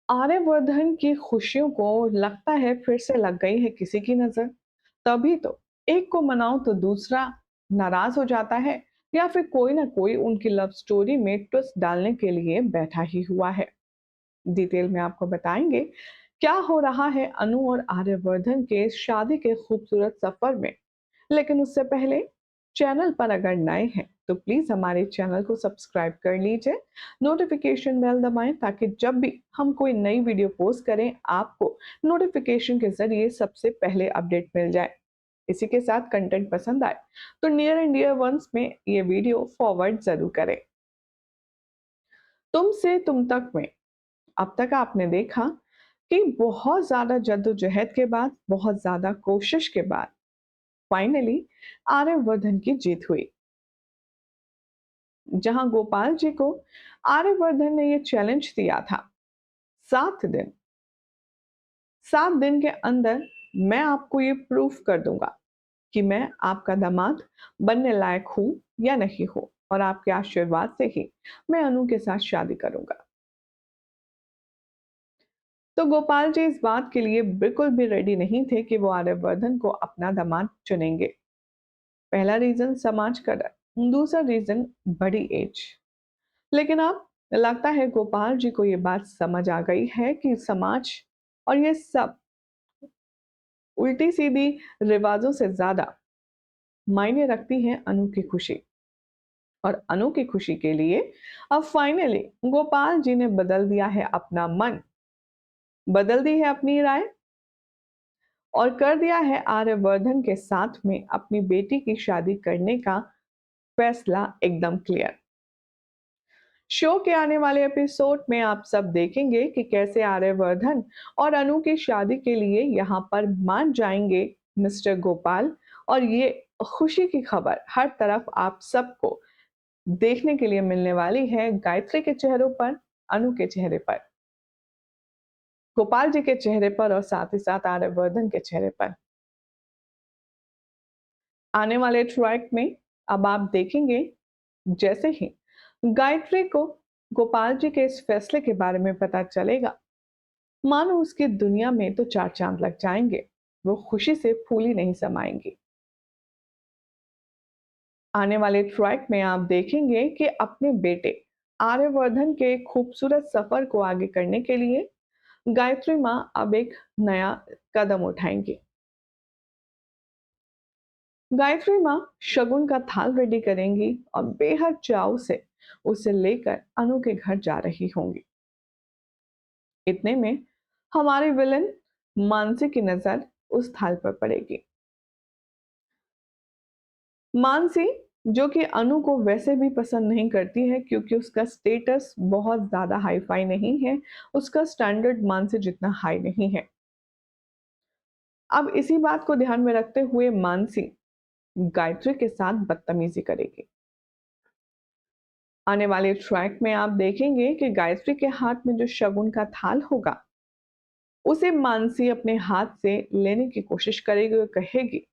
आर्यवर्धन की खुशियों को लगता है फिर से लग गई है किसी की नजर। तभी तो एक को मनाओ तो दूसरा नाराज हो जाता है, या फिर कोई ना कोई उनकी लव स्टोरी में ट्विस्ट डालने के लिए बैठा ही हुआ है। डिटेल में आपको बताएंगे क्या हो रहा है अनु और आर्यवर्धन के शादी के खूबसूरत सफर में। लेकिन उससे पहले चैनल पर अगर नए हैं तो प्लीज हमारे चैनल को सब्सक्राइब कर लीजिए, नोटिफिकेशन बेल दबाएं ताकि जब भी हम कोई नई वीडियो पोस्ट करें आपको नोटिफिकेशन के जरिए सबसे पहले अपडेट मिल जाए। इसी के साथ कंटेंट पसंद आए तो नियर एंड डियर वंस में ये वीडियो फॉरवर्ड जरूर करें। तुम से तुम तक में अब तक आपने देखा कि बहुत ज्यादा जद्दोजहद के बाद, बहुत ज्यादा कोशिश के बाद फाइनली आर्यवर्धन की जीत हुई। जहां गोपाल जी को आर्यवर्धन ने ये चैलेंज दिया था, 7 दिन, 7 दिन के अंदर मैं आपको ये प्रूफ कर दूंगा कि मैं आपका दामाद बनने लायक हूं या नहीं हूं, और आपके आशीर्वाद से ही मैं अनु के साथ शादी करूंगा। तो गोपाल जी इस बात के लिए बिल्कुल भी रेडी नहीं थे कि वो आर्यवर्धन को अपना दामाद चुनेंगे। पहला रीजन समाज का डर, दूसरा रीजन बड़ी एज। लेकिन अब लगता है गोपाल जी को ये बात समझ आ गई है कि समाज और ये सब उल्टी सीधी रिवाजों से ज्यादा मायने रखती है अनु की खुशी। और अनु की खुशी के लिए अब फाइनली गोपाल जी ने बदल दिया है अपना मन, बदल दी है अपनी राय, और कर दिया है आर्यवर्धन के साथ में अपनी बेटी की शादी करने का फैसला एकदम क्लियर। शो के आने वाले एपिसोड में आप सब देखेंगे कि कैसे आर्यवर्धन और अनु की शादी के लिए यहाँ पर मान जाएंगे मिस्टर गोपाल, और ये खुशी की खबर हर तरफ आप सबको देखने के लिए मिलने वाली है, गायत्री के चेहरों पर, अनु के चेहरे पर, गोपाल जी के चेहरे पर, और साथ ही साथ आर्यवर्धन के चेहरे पर। आने वाले ट्रैक में अब आप देखेंगे जैसे ही गायत्री को गोपाल जी के इस फैसले के बारे में पता चलेगा, मानो उसकी दुनिया में तो चार चांद लग जाएंगे, वो खुशी से फूली नहीं समाएंगी। आने वाले ट्रैक में आप देखेंगे कि अपने बेटे आर्यवर्धन के खूबसूरत सफर को आगे करने के लिए गायत्री माँ अब एक नया कदम उठाएंगी। गायत्री माँ शगुन का थाल रेडी करेंगी और बेहद चाव से उसे लेकर अनु के घर जा रही होंगी। इतने में हमारी विलन मानसी की नजर उस थाल पर पड़ेगी। मानसी, जो कि अनु को वैसे भी पसंद नहीं करती है क्योंकि उसका स्टेटस बहुत ज्यादा हाई फाई नहीं है, उसका स्टैंडर्ड मानसी जितना हाई नहीं है। अब इसी बात को ध्यान में रखते हुए मानसी गायत्री के साथ बदतमीजी करेगी। आने वाले ट्रैक में आप देखेंगे कि गायत्री के हाथ में जो शगुन का थाल होगा उसे मानसी अपने हाथ से लेने की कोशिश करेगी और कहेगी,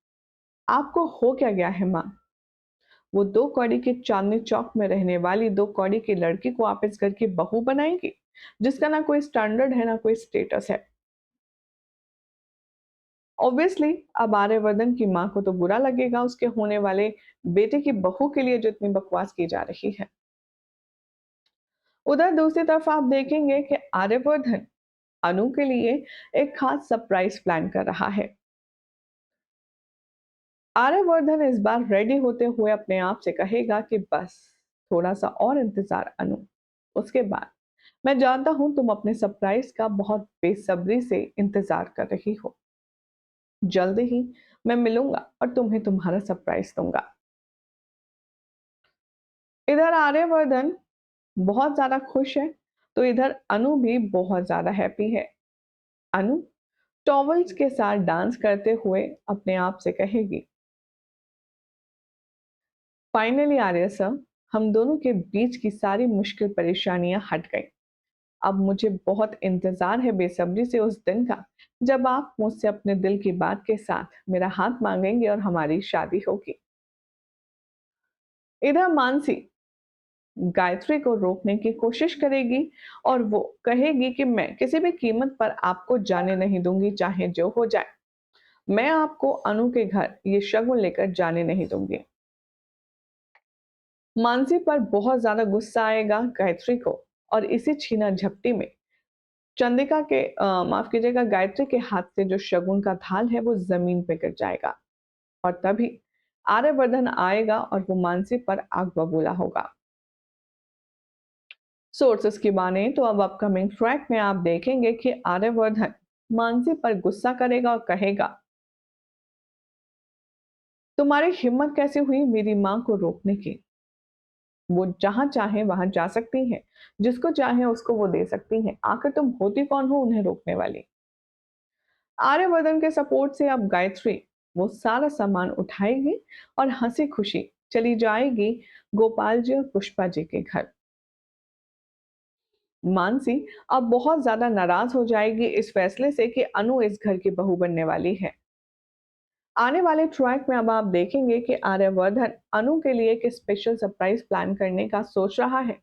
आपको हो क्या गया है माँ? वो 2 कौड़ी के चांदनी चौक में रहने वाली 2 कौड़ी की लड़की को आप इस घर की बहू बनाएंगी, जिसका ना कोई स्टैंडर्ड है ना कोई स्टेटस है। ऑब्वियसली अब आर्यवर्धन की माँ को तो बुरा लगेगा उसके होने वाले बेटे की बहू के लिए जो इतनी बकवास की जा रही है। उधर दूसरी तरफ आप देखेंगे कि आर्यवर्धन अनु के लिए एक खास सरप्राइज प्लान कर रहा है। आर्यवर्धन इस बार रेडी होते हुए अपने आप से कहेगा कि बस थोड़ा सा और इंतजार अनु, उसके बाद मैं जानता हूं तुम अपने सरप्राइज का बहुत बेसब्री से इंतजार कर रही हो। जल्द ही मैं मिलूंगा और तुम्हें तुम्हारा सरप्राइज दूंगा। इधर आर्यवर्धन बहुत ज्यादा खुश है तो इधर अनु भी बहुत ज्यादा हैप्पी है। अनु टॉवल्स के साथ डांस करते हुए अपने आप से कहेगी, फाइनली आर्य सर, हम दोनों के बीच की सारी मुश्किल परेशानियां हट गई। अब मुझे बहुत इंतजार है बेसब्री से उस दिन का जब आप मुझसे अपने दिल की बात के साथ मेरा हाथ मांगेंगे और हमारी शादी होगी। इधर मानसी गायत्री को रोकने की कोशिश करेगी और वो कहेगी कि मैं किसी भी कीमत पर आपको जाने नहीं दूंगी, चाहे जो हो जाए। मैं आपको अनु के घर ये शगुन लेकर जाने नहीं दूंगी। मानसी पर बहुत ज्यादा गुस्सा आएगा गायत्री को, और इसी छीना झपटी में चंद्रिका के माफ कीजिएगा, गायत्री के हाथ से जो शगुन का थाल है वो जमीन पे गिर जाएगा, और तभी आर्यवर्धन आएगा और वो मानसी पर आग बबूला होगा। सोर्सेस की माने तो अब अपकमिंग ट्रैक में आप देखेंगे कि आर्यवर्धन मानसी पर गुस्सा करेगा और कहेगा, तुम्हारी हिम्मत कैसे हुई मेरी मां को रोकने की? वो जहां चाहे वहां जा सकती हैं, जिसको चाहे उसको वो दे सकती हैं, आखिर तुम होती कौन हो उन्हें रोकने वाली? आर्यवर्धन के सपोर्ट से अब गायत्री वो सारा सामान उठाएगी और हंसी खुशी चली जाएगी गोपाल जी और पुष्पा जी के घर। मानसी अब बहुत ज्यादा नाराज हो जाएगी इस फैसले से कि अनु इस घर की बहू बनने वाली है। आने वाले ट्रैक में अब आप देखेंगे कि आर्यवर्धन अनु के लिए एक स्पेशल सरप्राइज प्लान करने का सोच रहा है,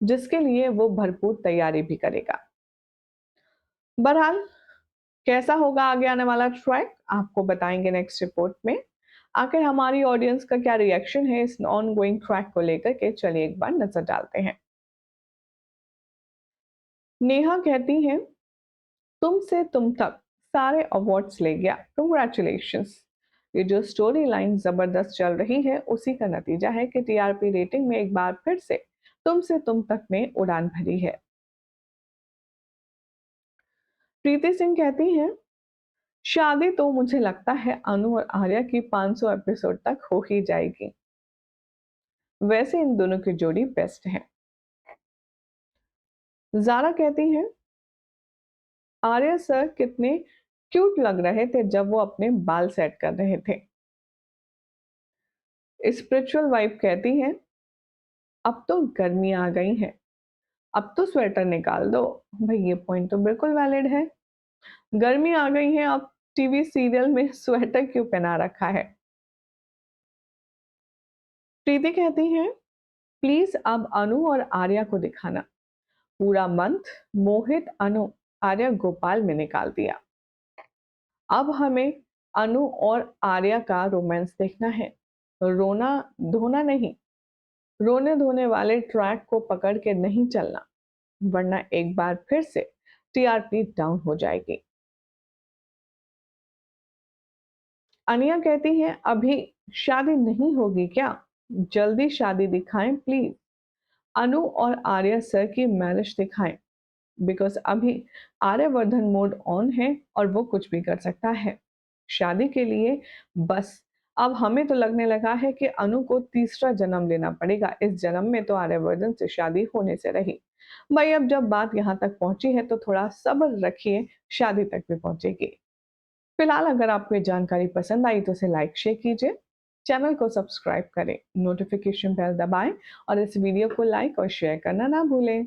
जिसके लिए वो भरपूर तैयारी भी करेगा। बहरहाल कैसा होगा आगे आने वाला ट्रैक, आपको बताएंगे नेक्स्ट रिपोर्ट में। आखिर हमारी ऑडियंस का क्या रिएक्शन है इस ऑन गोइंग ट्रैक को लेकर के, चलिए एक बार नजर डालते हैं। नेहा कहती हैं, तुमसे तुम तक सारे अवार्ड्स ले गया, कंग्रेचुलेशंस। ये जो स्टोरी लाइन जबरदस्त चल रही है उसी का नतीजा है कि टीआरपी रेटिंग में एक बार फिर से तुमसे तुम तक ने उड़ान भरी है। प्रीति सिंह कहती हैं, शादी तो मुझे लगता है अनु और आर्या की 500 एपिसोड तक हो ही जाएगी। वैसे इन दोनों की जोड़ी बेस्ट है। जारा कहती हैं, आर्या सर कितने क्यूट लग रहे थे जब वो अपने बाल सेट कर रहे थे। स्पिरिचुअल वाइब कहती है, अब तो गर्मी आ गई है, अब तो स्वेटर निकाल दो। भाई ये पॉइंट तो बिल्कुल वैलिड है। गर्मी आ गई है, अब टीवी सीरियल में स्वेटर क्यों पहना रखा है? प्रीति कहती है, प्लीज अब अनु और आर्या को दिखाना। पूरा मंथ मोहित अनु आर्या गोपाल में निकाल दिया। अब हमें अनु और आर्या का रोमांस देखना है, रोना धोना नहीं। रोने धोने वाले ट्रैक को पकड़ के नहीं चलना, वरना एक बार फिर से टीआरपी डाउन हो जाएगी। अनिया कहती है, अभी शादी नहीं होगी क्या? जल्दी शादी दिखाएं प्लीज। अनु और आर्या सर की मैरिज दिखाएं, बिकॉज अभी आर्यवर्धन मोड ऑन है और वो कुछ भी कर सकता है शादी के लिए। बस अब हमें तो लगने लगा है कि अनु को तीसरा जन्म लेना पड़ेगा, इस जन्म में तो आर्यवर्धन से शादी होने से रही। भाई अब जब बात यहाँ तक पहुंची है तो थोड़ा सब्र रखिए, शादी तक भी पहुंचेगी। फिलहाल अगर आपको ये जानकारी पसंद आई तो इसे लाइक शेयर कीजिए, चैनल को सब्सक्राइब करें, नोटिफिकेशन बेल दबाएं और इस वीडियो को लाइक और शेयर करना ना भूलें।